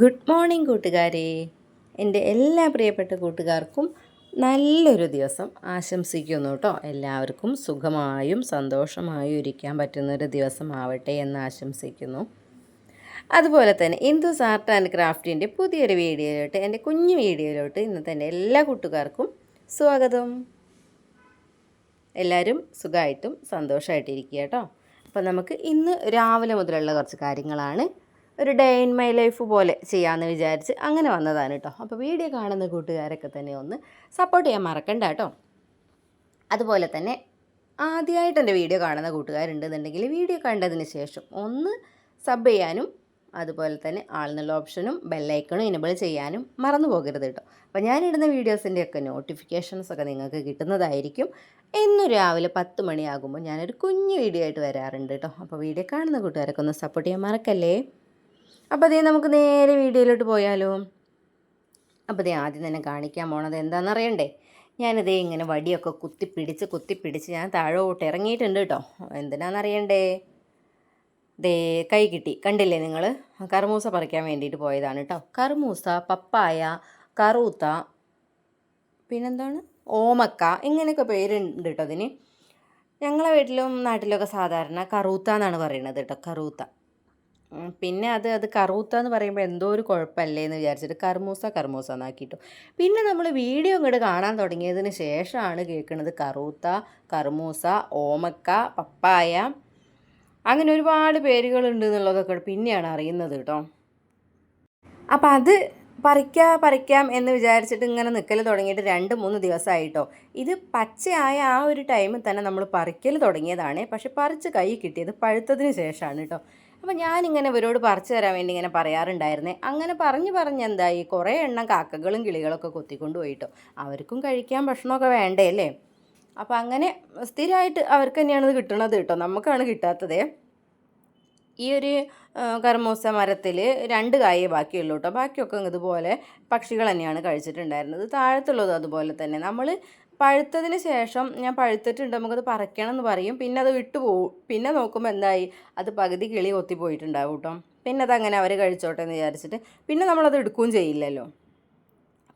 Good morning കൂട്ടുകാരെ. എൻ്റെ എല്ലാ പ്രിയപ്പെട്ട കൂട്ടുകാർക്കും നല്ലൊരു ദിവസം ആശംസിക്കുന്നു കേട്ടോ. എല്ലാവർക്കും സുഖമായും സന്തോഷമായും ഇരിക്കാൻ പറ്റുന്നൊരു ദിവസമാവട്ടെ എന്ന് ആശംസിക്കുന്നു. അതുപോലെ തന്നെ ഇന്ദുസ് ആർട്ട് ആൻഡ് ക്രാഫ്റ്റിൻ്റെ പുതിയൊരു വീഡിയോയിലോട്ട്, എൻ്റെ കുഞ്ഞു വീഡിയോയിലോട്ട് ഇന്നത്തെ എൻ്റെ എല്ലാ കൂട്ടുകാർക്കും സ്വാഗതം. എല്ലാവരും സുഖമായിട്ടും സന്തോഷമായിട്ടിരിക്കുക കേട്ടോ. അപ്പോൾ നമുക്ക് ഇന്ന് രാവിലെ മുതലുള്ള കുറച്ച് കാര്യങ്ങളാണ് ഒരു ഡേ ഇൻ മൈ ലൈഫ് പോലെ ചെയ്യാമെന്ന് വിചാരിച്ച് അങ്ങനെ വന്നതാണ് കേട്ടോ. അപ്പോൾ വീഡിയോ കാണുന്ന കൂട്ടുകാരൊക്കെ തന്നെ ഒന്ന് സപ്പോർട്ട് ചെയ്യാൻ മറക്കണ്ട കേട്ടോ. അതുപോലെ തന്നെ ആദ്യമായിട്ട് എൻ്റെ വീഡിയോ കാണുന്ന കൂട്ടുകാരുണ്ടെന്നുണ്ടെങ്കിൽ വീഡിയോ കണ്ടതിന് ശേഷം ഒന്ന് സബ് ചെയ്യാനും അതുപോലെ തന്നെ ആളെന്നുള്ള ഓപ്ഷനും ബെല്ലൈക്കണും ഇനബിൾ ചെയ്യാനും മറന്നു പോകരുത് കേട്ടോ. അപ്പോൾ ഞാനിടുന്ന വീഡിയോസിൻ്റെയൊക്കെ നോട്ടിഫിക്കേഷൻസൊക്കെ നിങ്ങൾക്ക് കിട്ടുന്നതായിരിക്കും. ഇന്ന് രാവിലെ 10 മണിയാകുമ്പോൾ ഞാനൊരു കുഞ്ഞു വീഡിയോ ആയിട്ട് വരാറുണ്ട് കേട്ടോ. അപ്പോൾ വീഡിയോ കാണുന്ന കൂട്ടുകാരൊക്കെ ഒന്ന് സപ്പോർട്ട് ചെയ്യാൻ മറക്കല്ലേ. അപ്പോൾ അതേ നമുക്ക് നേരെ വീഡിയോയിലോട്ട് പോയാലോ. അപ്പോൾ അതേ ആദ്യം തന്നെ കാണിക്കാൻ പോണത് എന്താണെന്നറിയണ്ടേ. ഞാനിതേ ഇങ്ങനെ വടിയൊക്കെ കുത്തിപ്പിടിച്ച് ഞാൻ താഴോട്ട് ഇറങ്ങിയിട്ടുണ്ട് കേട്ടോ. എന്തിനാണെന്നറിയണ്ടേ. ദേ കൈ കിട്ടി, കണ്ടില്ലേ നിങ്ങൾ. കർമൂസ പറിക്കാൻ വേണ്ടിയിട്ട് പോയതാണ് കേട്ടോ. കർമൂസ, പപ്പായ, കറൂത്ത, പിന്നെന്താണ് ഓമക്ക, ഇങ്ങനെയൊക്കെ പേരുണ്ട് കേട്ടോ അതിന്. ഞങ്ങളെ വീട്ടിലും നാട്ടിലൊക്കെ സാധാരണ കറൂത്ത എന്നാണ് പറയുന്നത് കേട്ടോ, കറൂത്ത. പിന്നെ അത് കറൂത്ത എന്ന് പറയുമ്പോൾ എന്തോ ഒരു കുഴപ്പമല്ലേ എന്ന് വിചാരിച്ചിട്ട് കർമൂസ എന്നാക്കിയിട്ടു. പിന്നെ നമ്മൾ വീഡിയോ ഇങ്ങോട്ട് കാണാൻ തുടങ്ങിയതിന് ശേഷമാണ് കേൾക്കുന്നത് കറൂത്ത, കർമൂസ, ഓമക്ക, പപ്പായ, അങ്ങനെ ഒരുപാട് പേരുകളുണ്ട് എന്നുള്ളതൊക്കെ പിന്നെയാണ് അറിയുന്നത് കേട്ടോ. അപ്പം അത് പറിക്കാം എന്ന് വിചാരിച്ചിട്ട് ഇങ്ങനെ നിൽക്കൽ തുടങ്ങിയിട്ട് 2-3 ദിവസമായിട്ടോ. ഇത് പച്ചയായ ആ ഒരു ടൈമിൽ തന്നെ നമ്മൾ പറിക്കൽ തുടങ്ങിയതാണ്. പക്ഷെ പറിച്ച് കൈ കിട്ടിയത് പഴുത്തതിന് ശേഷമാണ് കേട്ടോ. അപ്പോൾ ഞാനിങ്ങനെ ഇവരോട് പറിച്ചു തരാൻ വേണ്ടി ഇങ്ങനെ പറയാറുണ്ടായിരുന്നേ. അങ്ങനെ പറഞ്ഞ് എന്തായി, കുറേ എണ്ണം കാക്കകളും കിളികളൊക്കെ കൊത്തിക്കൊണ്ട് പോയിട്ടോ. അവർക്കും കഴിക്കാൻ ഭക്ഷണമൊക്കെ വേണ്ടേ അല്ലേ. അപ്പോൾ അങ്ങനെ സ്ഥിരമായിട്ട് അവർക്ക് തന്നെയാണിത് കിട്ടണത് കേട്ടോ, നമുക്കാണ് കിട്ടാത്തതേ. ഈ ഒരു കർമൂസ മരത്തിൽ 2 കായേ ബാക്കിയുള്ളൂ കേട്ടോ. ബാക്കിയൊക്കെ ഇതുപോലെ പക്ഷികൾ തന്നെയാണ് കഴിച്ചിട്ടുണ്ടായിരുന്നത്. താഴത്തുള്ളതും അതുപോലെ തന്നെ. നമ്മൾ പഴുത്തതിന് ശേഷം ഞാൻ പഴുത്തിട്ടുണ്ട് നമുക്കത് പറിക്കണം എന്ന് പറയും, പിന്നെ അത് വിട്ടുപോകും. പിന്നെ നോക്കുമ്പോൾ എന്തായി, അത് പകുതി കിളി കൊത്തിപ്പോയിട്ടുണ്ടാവും കേട്ടോ. പിന്നെ അതങ്ങനെ അവർ കഴിച്ചോട്ടെ എന്ന് വിചാരിച്ചിട്ട് പിന്നെ നമ്മളത് എടുക്കുകയും ചെയ്യില്ലല്ലോ.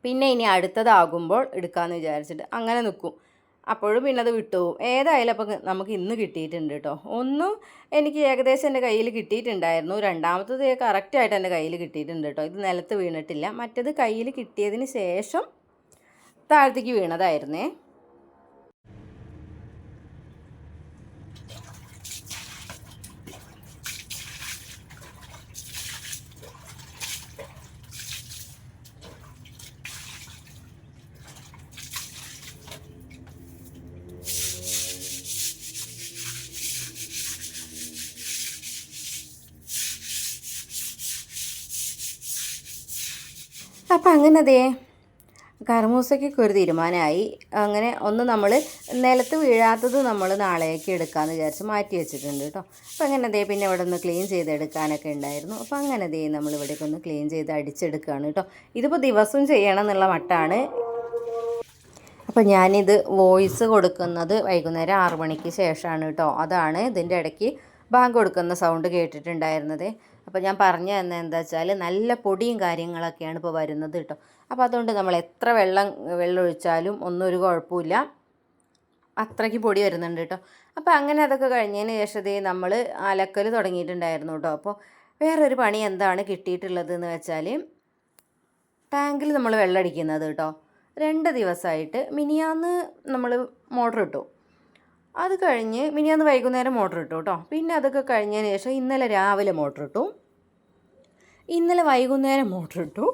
പിന്നെ ഇനി അടുത്തതാകുമ്പോൾ എടുക്കാമെന്ന് വിചാരിച്ചിട്ട് അങ്ങനെ നിൽക്കും. അപ്പോഴും പിന്നെ അത് വിട്ടുപോകും. ഏതായാലും അപ്പം നമുക്ക് ഇന്ന് കിട്ടിയിട്ടുണ്ട് കേട്ടോ. ഒന്നും എനിക്ക് ഏകദേശം എൻ്റെ കയ്യിൽ കിട്ടിയിട്ടുണ്ടായിരുന്നു. രണ്ടാമത്തത് കറക്റ്റായിട്ട് എൻ്റെ കയ്യിൽ കിട്ടിയിട്ടുണ്ട് കേട്ടോ. ഇത് നിലത്ത് വീണിട്ടില്ല. മറ്റേത് കയ്യിൽ കിട്ടിയതിന് ശേഷം താഴത്തേക്ക് വീണതായിരുന്നേ. അപ്പം അങ്ങനെ അതേ കർമൂസയ്ക്കൊക്കെ ഒരു തീരുമാനമായി. അങ്ങനെ ഒന്ന് നമ്മൾ നിലത്ത് വീഴാത്തത് നമ്മൾ നാളേക്ക് എടുക്കാമെന്ന് വിചാരിച്ച് മാറ്റി വെച്ചിട്ടുണ്ട് കേട്ടോ. അപ്പം അങ്ങനെ ദേ പിന്നെ ഇവിടെ ഒന്ന് ക്ലീൻ ചെയ്തെടുക്കാനൊക്കെ ഉണ്ടായിരുന്നു. അപ്പോൾ അങ്ങനെ ദേ നമ്മൾ ഇവിടേക്ക് ഒന്ന് ക്ലീൻ ചെയ്ത് അടിച്ചെടുക്കുകയാണ് കേട്ടോ. ഇതിപ്പോൾ ദിവസവും ചെയ്യണം എന്നുള്ള മട്ടാണ്. അപ്പോൾ ഞാനിത് വോയിസ് കൊടുക്കുന്നത് വൈകുന്നേരം 6 മണിക്ക് ശേഷമാണ് കേട്ടോ. അതാണ് ഇതിൻ്റെ ഇടയ്ക്ക് ബാങ്ക് കൊടുക്കുന്ന സൗണ്ട് കേട്ടിട്ടുണ്ടായിരുന്നത്. അപ്പോൾ ഞാൻ പറഞ്ഞു തന്നെ എന്താ വെച്ചാൽ നല്ല പൊടിയും കാര്യങ്ങളൊക്കെയാണ് ഇപ്പോൾ വരുന്നത് കേട്ടോ. അപ്പോൾ അതുകൊണ്ട് നമ്മൾ എത്ര വെള്ളം ഒഴിച്ചാലും ഒന്നും ഒരു കുഴപ്പമില്ല, അത്രയ്ക്ക് പൊടി വരുന്നുണ്ട് കേട്ടോ. അപ്പോൾ അങ്ങനെ അതൊക്കെ കഴിഞ്ഞതിന് ശേഷം നമ്മൾ അലക്കൽ തുടങ്ങിയിട്ടുണ്ടായിരുന്നു കേട്ടോ. അപ്പോൾ വേറൊരു പണി എന്താണ് കിട്ടിയിട്ടുള്ളത് എന്ന് വെച്ചാൽ ടാങ്കിൽ നമ്മൾ വെള്ളം അടിക്കുന്നത് കേട്ടോ. 2 ദിവസമായിട്ട് മിനിയാന്ന് നമ്മൾ മോട്ടർ ഇട്ടു. അത് കഴിഞ്ഞ് മിനിയാന്ന് വൈകുന്നേരം മോട്ടർ ഇട്ടു കേട്ടോ. പിന്നെ അതൊക്കെ കഴിഞ്ഞതിന് ശേഷം ഇന്നലെ രാവിലെ മോട്ടർ ഇട്ടു, ഇന്നലെ വൈകുന്നേരം മോട്ടർ ഇട്ടു,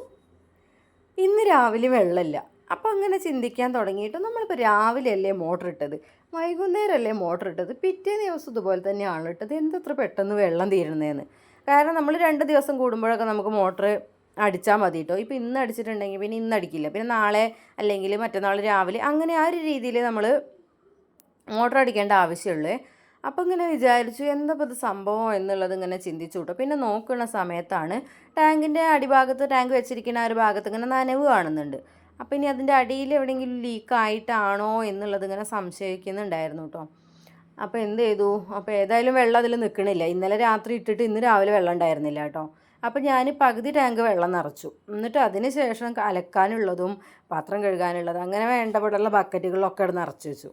ഇന്ന് രാവിലെ വെള്ളമില്ല. അപ്പോൾ അങ്ങനെ ചിന്തിക്കാൻ തുടങ്ങിയിട്ട് നമ്മളിപ്പോൾ രാവിലെ അല്ലേ മോട്ടർ ഇട്ടത്, വൈകുന്നേരമല്ലേ മോട്ടർ ഇട്ടത്, പിറ്റേ ദിവസം ഇതുപോലെ തന്നെയാണ് ഇട്ടത്, എന്തത്ര പെട്ടെന്ന് വെള്ളം തീരുന്നതെന്ന്. കാരണം നമ്മൾ 2 ദിവസം കൂടുമ്പോഴൊക്കെ നമുക്ക് മോട്ടർ അടിച്ചാൽ മതി കേട്ടോ. ഇപ്പോൾ ഇന്ന് അടിച്ചിട്ടുണ്ടെങ്കിൽ പിന്നെ ഇന്ന് അടിക്കില്ല, പിന്നെ നാളെ അല്ലെങ്കിൽ മറ്റന്നാൾ രാവിലെ, അങ്ങനെ ആ ഒരു രീതിയിൽ നമ്മൾ മോട്ടർ അടിക്കേണ്ട ആവശ്യമുള്ളൂ. അപ്പോൾ ഇങ്ങനെ വിചാരിച്ചു എന്താ ഇത് സംഭവം എന്നുള്ളത് ഇങ്ങനെ ചിന്തിച്ചു കേട്ടോ. പിന്നെ നോക്കുന്ന സമയത്താണ് ടാങ്കിൻ്റെ അടിഭാഗത്ത്, ടാങ്ക് വെച്ചിരിക്കുന്ന ആ ഒരു ഭാഗത്ത് ഇങ്ങനെ നനവ് കാണുന്നുണ്ട്. അപ്പോൾ ഇനി അതിൻ്റെ അടിയിൽ എവിടെയെങ്കിലും ലീക്കായിട്ടാണോ എന്നുള്ളത് ഇങ്ങനെ സംശയിക്കുന്നുണ്ടായിരുന്നു കേട്ടോ. അപ്പോൾ എന്ത് ചെയ്തു, അപ്പോൾ ഏതായാലും വെള്ളം അതിൽ നിൽക്കണില്ല. ഇന്നലെ രാത്രി ഇട്ടിട്ട് ഇന്ന് രാവിലെ വെള്ളം ഉണ്ടായിരുന്നില്ല കേട്ടോ. അപ്പോൾ ഞാൻ പകുതി ടാങ്ക് വെള്ളം നിറച്ചു. എന്നിട്ട് അതിന് ശേഷം അലക്കാനുള്ളതും പാത്രം കഴുകാനുള്ളതും അങ്ങനെ വേണ്ടപ്പെട്ടുള്ള ബക്കറ്റുകളിലൊക്കെ അവിടെ നിറച്ച് വെച്ചു.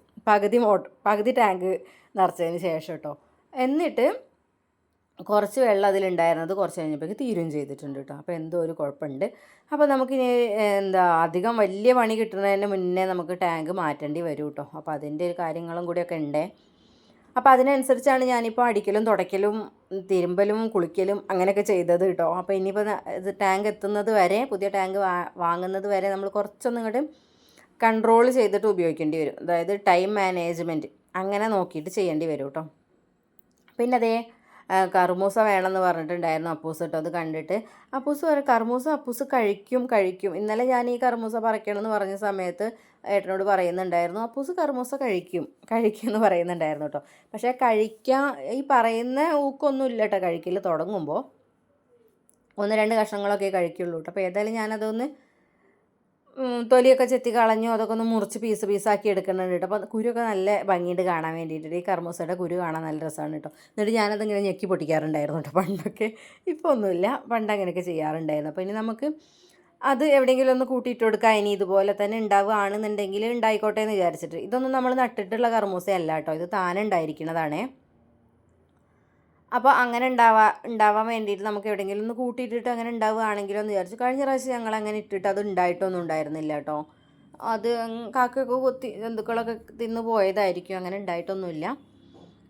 പകുതി ടാങ്ക് നിറച്ചതിന് ശേഷം കേട്ടോ. എന്നിട്ട് കുറച്ച് വെള്ളം അതിലുണ്ടായിരുന്നത് കുറച്ച് കഴിഞ്ഞപ്പോഴേക്ക് തീരുകയും ചെയ്തിട്ടുണ്ട് കേട്ടോ. അപ്പോൾ എന്തോ ഒരു കുഴപ്പമുണ്ട്. അപ്പോൾ നമുക്കിനി അധികം വലിയ പണി കിട്ടുന്നതിന് മുന്നേ നമുക്ക് ടാങ്ക് മാറ്റേണ്ടി വരും കേട്ടോ. അപ്പോൾ അതിൻ്റെ ഒരു കാര്യങ്ങളും കൂടിയൊക്കെ ഉണ്ട്. അപ്പോൾ അതിനനുസരിച്ചാണ് ഞാനിപ്പോൾ അടിക്കലും തുടയ്ക്കലും തിരുമ്പലും കുളിക്കലും അങ്ങനെയൊക്കെ ചെയ്തത് കേട്ടോ. അപ്പോൾ ഇനിയിപ്പോൾ ഇത് ടാങ്ക് എത്തുന്നത് വരെ, പുതിയ ടാങ്ക് വാങ്ങുന്നത് വരെ നമ്മൾ കുറച്ചൊന്നും ഇങ്ങോട്ട് കൺട്രോൾ ചെയ്തിട്ട് ഉപയോഗിക്കേണ്ടി വരും. അതായത് ടൈം മാനേജ്മെൻറ്റ് അങ്ങനെ നോക്കിയിട്ട് ചെയ്യേണ്ടി വരും കേട്ടോ. പിന്നെ അതേ കർമൂസ വേണമെന്ന് പറഞ്ഞിട്ടുണ്ടായിരുന്നു അപ്പൂസ് കേട്ടോ. അത് കണ്ടിട്ട് അപ്പൂസ് പറയും കർമൂസ അപ്പൂസ് കഴിക്കും. ഇന്നലെ ഞാൻ ഈ കർമൂസ പറിക്കണമെന്ന് പറഞ്ഞ സമയത്ത് ഏട്ടനോട് പറയുന്നുണ്ടായിരുന്നു അപ്പൂസ് കർമൂസ കഴിക്കും എന്ന് പറയുന്നുണ്ടായിരുന്നു കേട്ടോ. പക്ഷേ കഴിക്കാൻ ഈ പറയുന്ന ഊക്കൊന്നും ഇല്ല കേട്ടോ. കഴിക്കൽ തുടങ്ങുമ്പോൾ 1-2 കഷ്ണങ്ങളൊക്കെ കഴിക്കുള്ളൂ കേട്ടോ. അപ്പോൾ ഏതായാലും ഞാനതൊന്ന് തൊലിയൊക്കെ ചെത്തി കളഞ്ഞു, അതൊക്കെ ഒന്ന് മുറിച്ച് പീസാക്കി എടുക്കുന്നുണ്ട് കേട്ടോ. അപ്പോൾ കുരുവൊക്കെ നല്ല ഭംഗിയുണ്ട് കാണാൻ വേണ്ടിയിട്ട്. ഈ കർമൂസയുടെ കുരു കാണാൻ നല്ല രസമാണ് കേട്ടോ. എന്നിട്ട് ഞാനതിങ്ങനെ ഞെക്കി പൊട്ടിക്കാറുണ്ടായിരുന്നു കേട്ടോ പണ്ടൊക്കെ. ഇപ്പോൾ ഒന്നുമില്ല, പണ്ട് അങ്ങനെയൊക്കെ ചെയ്യാറുണ്ടായിരുന്നു. അപ്പോൾ ഇനി നമുക്ക് അത് എവിടെയെങ്കിലും ഒന്ന് കൂട്ടിയിട്ട് കൊടുക്കുക. ഇനി ഇതുപോലെ തന്നെ ഉണ്ടാവുകയാണെന്നുണ്ടെങ്കിൽ ഉണ്ടായിക്കോട്ടെ എന്ന് വിചാരിച്ചിട്ട്. ഇതൊന്നും നമ്മൾ നട്ടിട്ടുള്ള കർമൂസയല്ല കേട്ടോ, ഇത് താനെ ഉണ്ടായിരിക്കുന്നതാണേ. അപ്പോൾ അങ്ങനെ ഉണ്ടാവാൻ വേണ്ടിയിട്ട് നമുക്ക് എവിടെയെങ്കിലും ഒന്ന് കൂട്ടിയിട്ടിട്ട് അങ്ങനെ ഉണ്ടാവുകയാണെങ്കിലോ എന്ന് വിചാരിച്ചു. കഴിഞ്ഞ പ്രാവശ്യം ഞങ്ങൾ അങ്ങനെ ഇട്ടിട്ട് അത് ഉണ്ടായിട്ടൊന്നും ഉണ്ടായിരുന്നില്ല കേട്ടോ. അത് കാക്കയൊക്കെ ജന്തുക്കളൊക്കെ തിന്ന് പോയതായിരിക്കും, അങ്ങനെ ഉണ്ടായിട്ടൊന്നുമില്ല.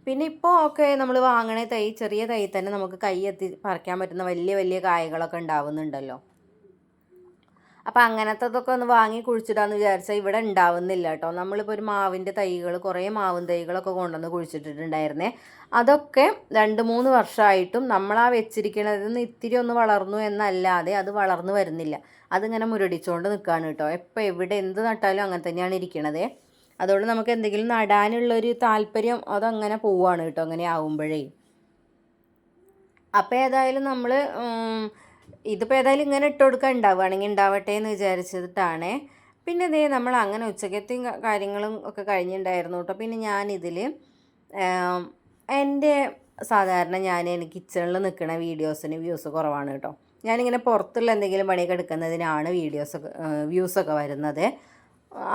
പിന്നെ ഇപ്പോൾ ഒക്കെ നമ്മൾ വാങ്ങണ ചെറിയ തൈ തന്നെ നമുക്ക് കൈ എത്തി പറിക്കാൻ പറ്റുന്ന വലിയ കായകളൊക്കെ ഉണ്ടാവുന്നുണ്ടല്ലോ. അപ്പോൾ അങ്ങനത്തതൊക്കെ ഒന്ന് വാങ്ങി കുഴിച്ചിടാമെന്ന് വിചാരിച്ചാൽ ഇവിടെ ഉണ്ടാവുന്നില്ല കേട്ടോ. നമ്മളിപ്പോൾ ഒരു മാവിൻ്റെ തൈകൾ, കുറേ മാവിൻ തൈകളൊക്കെ കൊണ്ടുവന്ന് കുഴിച്ചിട്ടിട്ടുണ്ടായിരുന്നേ. അതൊക്കെ 2-3 വർഷമായിട്ടും നമ്മളാ വെച്ചിരിക്കണതിൽ നിന്ന് ഇത്തിരി ഒന്ന് വളർന്നു എന്നല്ലാതെ അത് വളർന്നു വരുന്നില്ല. അതിങ്ങനെ മുരടിച്ചുകൊണ്ട് നിൽക്കുകയാണ് കേട്ടോ. എപ്പോൾ എവിടെ എന്ത് നട്ടാലും അങ്ങനെ തന്നെയാണ് ഇരിക്കണത്. അതുകൊണ്ട് നമുക്ക് എന്തെങ്കിലും നടാനുള്ളൊരു താല്പര്യം അതങ്ങനെ പോവുകയാണ് കേട്ടോ അങ്ങനെ ആവുമ്പോഴേ. അപ്പോൾ ഏതായാലും നമ്മൾ ഇതിപ്പോൾ ഏതായാലും ഇങ്ങനെ ഇട്ട് കൊടുക്കാൻ ഉണ്ടാവുകയാണെങ്കിൽ ഉണ്ടാവട്ടെ എന്ന് വിചാരിച്ചിട്ടാണ്. പിന്നെ ഇതേ നമ്മൾ അങ്ങനെ ഉച്ചക്കത്തെയും കാര്യങ്ങളും ഒക്കെ കഴിഞ്ഞിട്ടുണ്ടായിരുന്നു കേട്ടോ. പിന്നെ ഞാനിതിൽ എൻ്റെ സാധാരണ എനിക്ക് കിച്ചണിൽ നിൽക്കുന്ന വീഡിയോസിന് വ്യൂസ് കുറവാണ് കേട്ടോ. ഞാനിങ്ങനെ പുറത്തുള്ള എന്തെങ്കിലും പണിയൊക്കെ എടുക്കുന്നതിനാണ് വ്യൂസൊക്കെ വരുന്നത്.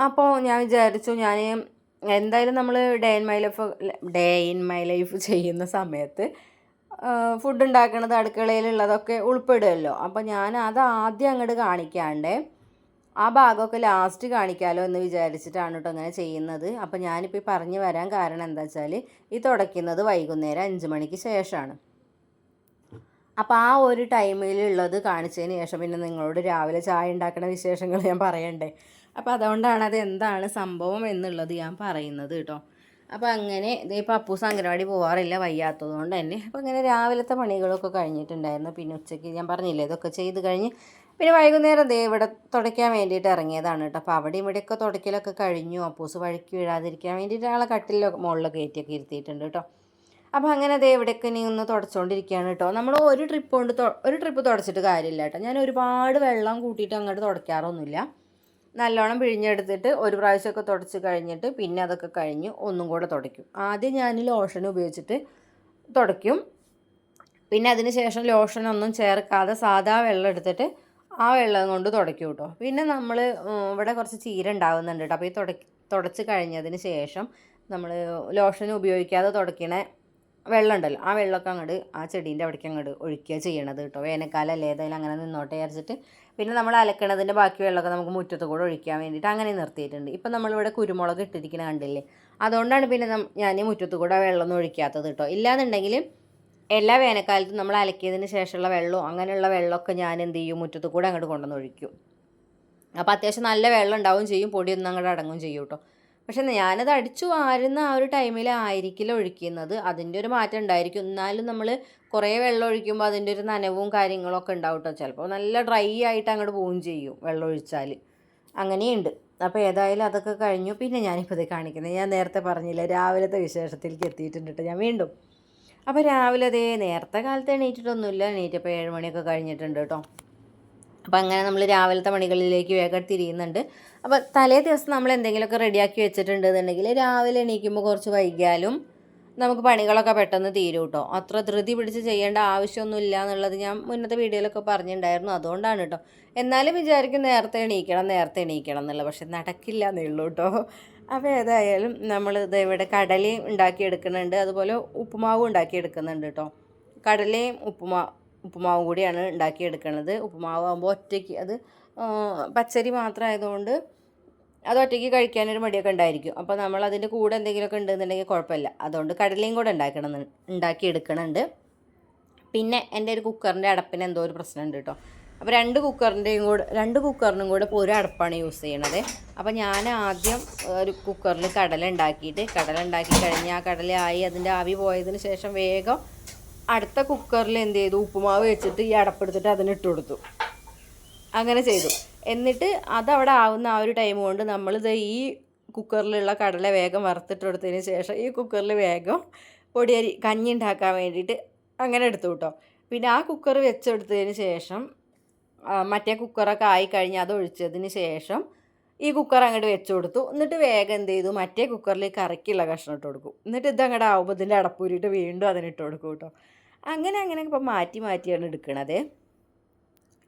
അപ്പോൾ ഞാൻ വിചാരിച്ചു ഞാൻ എന്തായാലും നമ്മൾ ഡേ ഇൻ മൈ ലൈഫ് ചെയ്യുന്ന സമയത്ത് ഫുഡ് ഉണ്ടാക്കുന്നത് അടുക്കളയിലുള്ളതൊക്കെ ഉൾപ്പെടുമല്ലോ. അപ്പോൾ ഞാൻ അത് ആദ്യം അങ്ങോട്ട് കാണിക്കാണ്ട് ആ ഭാഗമൊക്കെ ലാസ്റ്റ് കാണിക്കാമല്ലോ എന്ന് വിചാരിച്ചിട്ടാണ് കേട്ടോ അങ്ങനെ ചെയ്യുന്നത്. അപ്പോൾ ഞാനിപ്പോൾ പറഞ്ഞു വരാൻ കാരണം എന്താ വെച്ചാൽ ഈ തുടയ്ക്കുന്നത് വൈകുന്നേരം 5 മണിക്ക് ശേഷമാണ്. അപ്പോൾ ആ ഒരു ടൈമിലുള്ളത് കാണിച്ചതിന് ശേഷം പിന്നെ നിങ്ങളോട് രാവിലെ ചായ ഉണ്ടാക്കുന്ന വിശേഷങ്ങൾ ഞാൻ പറയണ്ടേ. അപ്പോൾ അതുകൊണ്ടാണ് അത് എന്താണ് സംഭവം എന്നുള്ളത് ഞാൻ പറയുന്നത് കേട്ടോ. അപ്പോൾ അങ്ങനെ ഇപ്പോൾ അപ്പൂസ് അംഗനവാടി പോകാറില്ല വയ്യാത്തത് കൊണ്ട് തന്നെ. അപ്പോൾ ഇങ്ങനെ രാവിലത്തെ പണികളൊക്കെ കഴിഞ്ഞിട്ടുണ്ടായിരുന്നു. പിന്നെ ഉച്ചയ്ക്ക് ഞാൻ പറഞ്ഞില്ലേ ഇതൊക്കെ ചെയ്ത് കഴിഞ്ഞ് പിന്നെ വൈകുന്നേരം ഇവിടെ തുടയ്ക്കാൻ വേണ്ടിയിട്ട് ഇറങ്ങിയതാണ് കേട്ടോ. അപ്പോൾ അവിടെ ഇവിടെയൊക്കെ തുടയ്ക്കലൊക്കെ കഴിഞ്ഞു. അപ്പൂസ് വഴിക്ക് വീഴാതിരിക്കാൻ വേണ്ടിയിട്ട് ആളെ കട്ടിലൊക്കെ മുകളിലൊക്കെ കയറ്റിയൊക്കെ ഇരുത്തിയിട്ടുണ്ട് കേട്ടോ. അപ്പോൾ അങ്ങനെ ഇവിടെയൊക്കെ ഇനി ഒന്ന് തുടച്ചുകൊണ്ടിരിക്കുകയാണ് കേട്ടോ. നമ്മൾ ഒരു ട്രിപ്പ് തുടച്ചിട്ട് കാര്യമില്ല കേട്ടോ. ഞാൻ ഒരുപാട് വെള്ളം കൂട്ടിയിട്ട് അങ്ങോട്ട് തുടയ്ക്കാറൊന്നുമില്ല. നല്ലോണം പിഴിഞ്ഞെടുത്തിട്ട് ഒരു പ്രാവശ്യമൊക്കെ തുടച്ച് കഴിഞ്ഞിട്ട് പിന്നെ അതൊക്കെ കഴിഞ്ഞ് ഒന്നും കൂടെ തുടയ്ക്കും. ആദ്യം ഞാൻ ലോഷൻ ഉപയോഗിച്ചിട്ട് തുടയ്ക്കും. പിന്നെ അതിന് ശേഷം ലോഷനൊന്നും ചേർക്കാതെ സാധാ വെള്ളം എടുത്തിട്ട് ആ വെള്ളം കൊണ്ട് തുടയ്ക്കും കേട്ടോ. പിന്നെ നമ്മൾ ഇവിടെ കുറച്ച് ചീര ഉണ്ടാവുന്നുണ്ട് കേട്ടോ. അപ്പോൾ ഈ തുടച്ച് കഴിഞ്ഞതിന് ശേഷം നമ്മൾ ലോഷൻ ഉപയോഗിക്കാതെ തുടയ്ക്കണ വെള്ളം ഉണ്ടല്ലോ, ആ വെള്ളമൊക്കെ അങ്ങോട്ട് ആ ചെടീൻ്റെ അവിടേക്ക് അങ്ങോട്ട് ഒഴിക്കുക ചെയ്യണത് കേട്ടോ. വേനൽക്കാലമല്ലേ ഏതായാലും അങ്ങനെ നിന്നോട്ടെ വിചാരിച്ചിട്ട്. പിന്നെ നമ്മൾ അലക്കണതിൻ്റെ ബാക്കി വെള്ളമൊക്കെ നമുക്ക് മുറ്റത്ത് കൂടെ ഒഴിക്കാൻ വേണ്ടിയിട്ട് അങ്ങനെ നിർത്തിയിട്ടുണ്ട്. ഇപ്പം നമ്മളിവിടെ കുരുമുളക് ഇട്ടിരിക്കണ കണ്ടില്ലേ, അതുകൊണ്ടാണ് പിന്നെ ഞാൻ മുറ്റത്ത് കൂടെ വെള്ളമൊന്നും ഒഴിക്കാത്തത് കേട്ടോ. ഇല്ലാന്നുണ്ടെങ്കിൽ എല്ലാ വേനൽക്കാലത്തും നമ്മൾ അലക്കിയതിന് ശേഷമുള്ള വെള്ളവും അങ്ങനെയുള്ള വെള്ളമൊക്കെ ഞാൻ എന്ത് ചെയ്യും, മുറ്റത്ത് കൂടെ അങ്ങോട്ട് കൊണ്ടുവന്ന് ഒഴിക്കും. അപ്പോൾ അത്യാവശ്യം നല്ല വെള്ളം ഉണ്ടാവുകയും ചെയ്യും, പൊടിയൊന്നും അങ്ങോട്ട് അടങ്ങുകയും ചെയ്യും കേട്ടോ. പക്ഷെ ഞാനത് അടിച്ചു വാരുന്ന ആ ഒരു ടൈമിലായിരിക്കില്ല ഒഴിക്കുന്നത്, അതിൻ്റെ ഒരു മാറ്റം ഉണ്ടായിരിക്കും. എന്നാലും നമ്മൾ കുറേ വെള്ളം ഒഴിക്കുമ്പോൾ അതിൻ്റെ ഒരു നനവും കാര്യങ്ങളൊക്കെ ഉണ്ടാവും കേട്ടോ. ചിലപ്പോൾ നല്ല ഡ്രൈ ആയിട്ട് അങ്ങോട്ട് പോവുകയും ചെയ്യും വെള്ളം ഒഴിച്ചാൽ, അങ്ങനെയുണ്ട്. അപ്പോൾ ഏതായാലും അതൊക്കെ കഴിഞ്ഞു. പിന്നെ ഞാനിപ്പോൾ ഇത് കാണിക്കുന്നത്, ഞാൻ നേരത്തെ പറഞ്ഞില്ല രാവിലത്തെ വിശേഷത്തിലേക്ക് എത്തിയിട്ടുണ്ട് കേട്ടോ ഞാൻ വീണ്ടും. അപ്പോൾ രാവിലെ നേരത്തെ കാലത്ത് എണീറ്റിട്ടൊന്നുമില്ല, എണീറ്റപ്പോൾ 7 മണിയൊക്കെ കഴിഞ്ഞിട്ടുണ്ട് കേട്ടോ. അപ്പോൾ അങ്ങനെ നമ്മൾ രാവിലത്തെ പണികളിലേക്ക് വേഗം തിരിയുന്നുണ്ട്. അപ്പോൾ തലേ ദിവസം നമ്മൾ എന്തെങ്കിലുമൊക്കെ റെഡിയാക്കി വെച്ചിട്ടുണ്ടെന്നുണ്ടെങ്കിൽ രാവിലെ എണീക്കുമ്പോൾ കുറച്ച് വൈകിയാലും നമുക്ക് പണികളൊക്കെ പെട്ടെന്ന് തീരും കേട്ടോ. അത്ര ധൃതി പിടിച്ച് ചെയ്യേണ്ട ആവശ്യമൊന്നുമില്ല എന്നുള്ളത് ഞാൻ മുന്നത്തെ വീഡിയോയിലൊക്കെ പറഞ്ഞിട്ടുണ്ടായിരുന്നു. അതുകൊണ്ടാണ് കേട്ടോ. എന്നാലും വിചാരിക്കും നേരത്തെ എണീക്കണം എന്നുള്ളത്. പക്ഷെ നടക്കില്ല എന്നേ ഉള്ളൂ കേട്ടോ. അപ്പോൾ ഏതായാലും നമ്മൾ ഇത് ഇവിടെ കടലയും ഉണ്ടാക്കിയെടുക്കുന്നുണ്ട്, അതുപോലെ ഉപ്പുമാവും ഉണ്ടാക്കിയെടുക്കുന്നുണ്ട് കേട്ടോ. കടലയും ഉപ്പുമാവും കൂടിയാണ് ഉണ്ടാക്കിയെടുക്കുന്നത്. ഉപ്പുമാവ് ആകുമ്പോൾ ഒറ്റയ്ക്ക് അത് പച്ചരി മാത്രമായതുകൊണ്ട് അത് ഒറ്റയ്ക്ക് കഴിക്കാനൊരു മടിയൊക്കെ ഉണ്ടായിരിക്കും. അപ്പോൾ നമ്മൾ അതിൻ്റെ കൂടെ എന്തെങ്കിലുമൊക്കെ ഉണ്ടെന്നുണ്ടെങ്കിൽ കുഴപ്പമില്ല. അതുകൊണ്ട് കടലയും കൂടെ ഉണ്ടാക്കിയെടുക്കണുണ്ട്. പിന്നെ എൻ്റെ ഒരു കുക്കറിൻ്റെ അടപ്പിന് എന്തോ ഒരു പ്രശ്നമുണ്ട് കേട്ടോ. അപ്പോൾ രണ്ട് കുക്കറിനും കൂടെ ഇപ്പോൾ ഒരു അടപ്പാണ് യൂസ് ചെയ്യണത്. അപ്പോൾ ഞാൻ ആദ്യം ഒരു കുക്കറിൽ കടല ഉണ്ടാക്കി കഴിഞ്ഞ് ആ കടലയായി അതിൻ്റെ ആവി പോയതിന് ശേഷം വേഗം അടുത്ത കുക്കറിൽ എന്ത് ചെയ്തു, ഉപ്പുമാവ് വെച്ചിട്ട് ഈ അടപ്പെടുത്തിട്ട് അതിനിട്ട് കൊടുത്തു. അങ്ങനെ ചെയ്തു. എന്നിട്ട് അതവിടെ ആവുന്ന ആ ഒരു ടൈം കൊണ്ട് നമ്മളിത് ഈ കുക്കറിലുള്ള കടല വേഗം വറുത്തിട്ട് കൊടുത്തതിന് ശേഷം ഈ കുക്കറിൽ വേഗം പൊടിയരി കഞ്ഞി ഉണ്ടാക്കാൻ വേണ്ടിയിട്ട് അങ്ങനെ എടുത്തു കേട്ടോ. പിന്നെ ആ കുക്കർ വെച്ചെടുത്തതിന് ശേഷം മറ്റേ കുക്കറൊക്കെ ആയിക്കഴിഞ്ഞ് അത് ഒഴിച്ചതിന് ശേഷം ഈ കുക്കർ അങ്ങോട്ട് വെച്ച് കൊടുത്തു. എന്നിട്ട് വേഗം എന്ത് ചെയ്തു, മറ്റേ കുക്കറിൽ കറിക്കുള്ള കഷ്ണം ഇട്ട് കൊടുക്കും. എന്നിട്ട് ഇത് അങ്ങോട്ട് ആവുമ്പോൾ ഇതിൻ്റെ അടപ്പൂരിയിട്ട് വീണ്ടും അതിനിട്ട് കൊടുക്കും കേട്ടോ. അങ്ങനെ ഇപ്പോൾ മാറ്റിയാണ് എടുക്കണത്.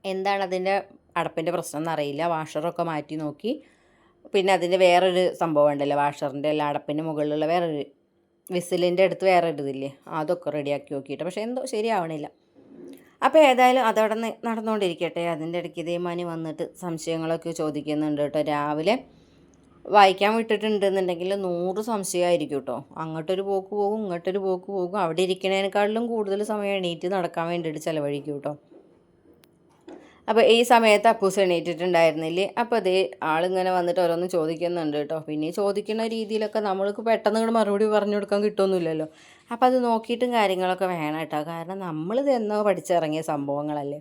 എന്താണ് അതിൻ്റെ അടപ്പിൻ്റെ പ്രശ്നം എന്നറിയില്ല. വാഷറൊക്കെ മാറ്റി നോക്കി. പിന്നെ അതിൻ്റെ വേറൊരു സംഭവം ഉണ്ടല്ലോ, വാഷറിൻ്റെ അല്ല അടപ്പിൻ്റെ മുകളിലുള്ള വേറൊരു വിസിലിൻ്റെ അടുത്ത് വേറെ ഇടുന്നില്ലേ, അതൊക്കെ റെഡിയാക്കി നോക്കിയിട്ട് പക്ഷേ എന്തോ ശരിയാവണില്ല. അപ്പോൾ ഏതായാലും അതവിടെ നടന്നുകൊണ്ടിരിക്കട്ടെ. അതിൻ്റെ ഇടയ്ക്ക് ഇതേമാനി വന്നിട്ട് സംശയങ്ങളൊക്കെ ചോദിക്കുന്നുണ്ട് കേട്ടോ. രാവിലെ വായിക്കാൻ വിട്ടിട്ടുണ്ടെന്നുണ്ടെങ്കിൽ 100 സംശയമായിരിക്കും കേട്ടോ. അങ്ങോട്ടൊരു പോക്ക് പോകും, ഇങ്ങോട്ടൊരു പോക്ക് പോകും. അവിടെ ഇരിക്കുന്നതിനേക്കാളിലും കൂടുതൽ സമയം എണീറ്റ് നടക്കാൻ വേണ്ടിയിട്ട് ചിലവഴിക്കും കേട്ടോ. അപ്പോൾ ഈ സമയത്ത് അപ്പൂസ് എണീറ്റിട്ടുണ്ടായിരുന്നില്ലേ. അപ്പോൾ അതേ ആളിങ്ങനെ വന്നിട്ട് ഓരോന്ന് ചോദിക്കുന്നുണ്ട് കേട്ടോ. പിന്നെ ചോദിക്കുന്ന രീതിയിലൊക്കെ നമ്മൾക്ക് പെട്ടെന്ന് ഇങ്ങോട്ട് മറുപടി പറഞ്ഞു കൊടുക്കാൻ കിട്ടുമൊന്നുമില്ലല്ലോ. അപ്പോൾ അത് നോക്കിയിട്ടും കാര്യങ്ങളൊക്കെ വേണം കേട്ടോ. കാരണം നമ്മളിത് എന്നോ പഠിച്ചിറങ്ങിയ സംഭവങ്ങളല്ലേ.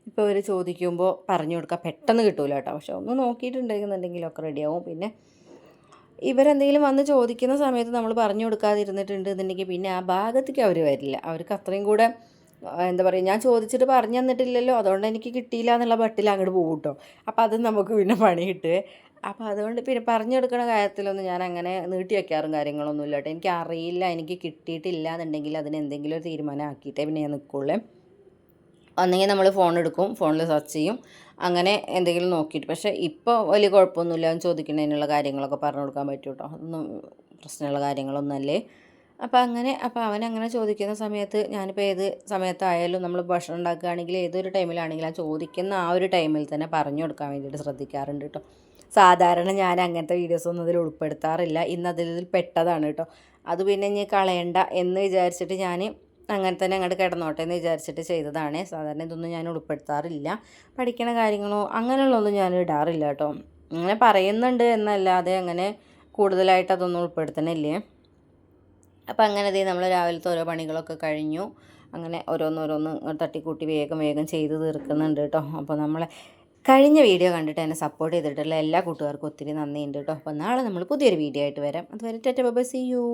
ഇപ്പോൾ ഇവർ ചോദിക്കുമ്പോൾ പറഞ്ഞു കൊടുക്കാൻ പെട്ടെന്ന് കിട്ടൂല കേട്ടോ. പക്ഷെ ഒന്ന് നോക്കിയിട്ടുണ്ടെന്നുണ്ടെങ്കിലൊക്കെ റെഡിയാവും. പിന്നെ ഇവരെന്തെങ്കിലും വന്ന് ചോദിക്കുന്ന സമയത്ത് നമ്മൾ പറഞ്ഞു കൊടുക്കാതിരുന്നിട്ടുണ്ട് എന്നുണ്ടെങ്കിൽ പിന്നെ ആ ഭാഗത്തേക്ക് അവർ വരില്ല. അവർക്ക് അത്രയും കൂടെ എന്താ പറയുക, ഞാൻ ചോദിച്ചിട്ട് പറഞ്ഞു തന്നിട്ടില്ലല്ലോ, അതുകൊണ്ട് എനിക്ക് കിട്ടിയില്ല എന്നുള്ള ബട്ടിൽ അങ്ങോട്ട് പോകും കേട്ടോ. അപ്പോൾ അത് നമുക്ക് പിന്നെ പണി കിട്ടുക. അപ്പോൾ അതുകൊണ്ട് പിന്നെ പറഞ്ഞു കൊടുക്കുന്ന കാര്യത്തിലൊന്നും ഞാൻ അങ്ങനെ നീട്ടി വയ്ക്കാറും കാര്യങ്ങളൊന്നുമില്ല കേട്ടോ. എനിക്ക് അറിയില്ല, എനിക്ക് കിട്ടിയിട്ടില്ല എന്നുണ്ടെങ്കിൽ അതിന് എന്തെങ്കിലും ഒരു തീരുമാനം ആക്കിയിട്ടേ പിന്നെ ഞാൻ നിൽക്കുള്ളൂ. ഒന്നെങ്കിൽ നമ്മൾ ഫോൺ എടുക്കും, ഫോണിൽ സെർച്ച് ചെയ്യും, അങ്ങനെ എന്തെങ്കിലും നോക്കിയിട്ട്. പക്ഷേ ഇപ്പോൾ വലിയ കുഴപ്പമൊന്നുമില്ല. അവൻ ചോദിക്കുന്നതിനുള്ള കാര്യങ്ങളൊക്കെ പറഞ്ഞു കൊടുക്കാൻ പറ്റും കേട്ടോ. അതൊന്നും പ്രശ്നമുള്ള കാര്യങ്ങളൊന്നുമല്ലേ. അപ്പോൾ അവനങ്ങനെ ചോദിക്കുന്ന സമയത്ത് ഞാനിപ്പോൾ ഏത് സമയത്തായാലും നമ്മൾ ഭക്ഷണം ഉണ്ടാക്കുകയാണെങ്കിൽ ഏതൊരു ടൈമിലാണെങ്കിലും ആ ചോദിക്കുന്ന ആ ഒരു ടൈമിൽ തന്നെ പറഞ്ഞു കൊടുക്കാൻ വേണ്ടിയിട്ട് ശ്രദ്ധിക്കാറുണ്ട് കേട്ടോ. സാധാരണ ഞാൻ അങ്ങനത്തെ വീഡിയോസൊന്നും അതിൽ ഉൾപ്പെടുത്താറില്ല. ഇന്നതിൽ പെട്ടതാണ് കേട്ടോ. അത് പിന്നെ ഇനി കളയണ്ട എന്ന് വിചാരിച്ചിട്ട് ഞാൻ അങ്ങനെ തന്നെ അങ്ങോട്ട് കിടന്നോട്ടെ എന്ന് വിചാരിച്ചിട്ട് ചെയ്തതാണ്. സാധാരണ ഇതൊന്നും ഞാൻ ഉൾപ്പെടുത്താറില്ല. പഠിക്കണ കാര്യങ്ങളോ അങ്ങനെയുള്ളതൊന്നും ഞാൻ ഇടാറില്ല കേട്ടോ. അങ്ങനെ പറയുന്നുണ്ട് എന്നല്ലാതെ അങ്ങനെ കൂടുതലായിട്ട് അതൊന്നും ഉൾപ്പെടുത്തണില്ലേ. അപ്പോൾ അങ്ങനെ നമ്മൾ രാവിലത്തെ ഓരോ പണികളൊക്കെ കഴിഞ്ഞു. അങ്ങനെ ഓരോന്നോരോന്ന് തട്ടിക്കൂട്ടി വേഗം ചെയ്ത് തീർക്കുന്നുണ്ട് കേട്ടോ. അപ്പോൾ നമ്മളെ കഴിഞ്ഞ വീഡിയോ കണ്ടിട്ട് എന്നെ സപ്പോർട്ട് ചെയ്തിട്ടുള്ള എല്ലാ കൂട്ടുകാർക്കും ഒത്തിരി നന്ദിയുണ്ട് കേട്ടോ. അപ്പോൾ നാളെ നമ്മൾ പുതിയൊരു വീഡിയോ ആയിട്ട് വരാം. അതുവരെ tata bye bye, see U.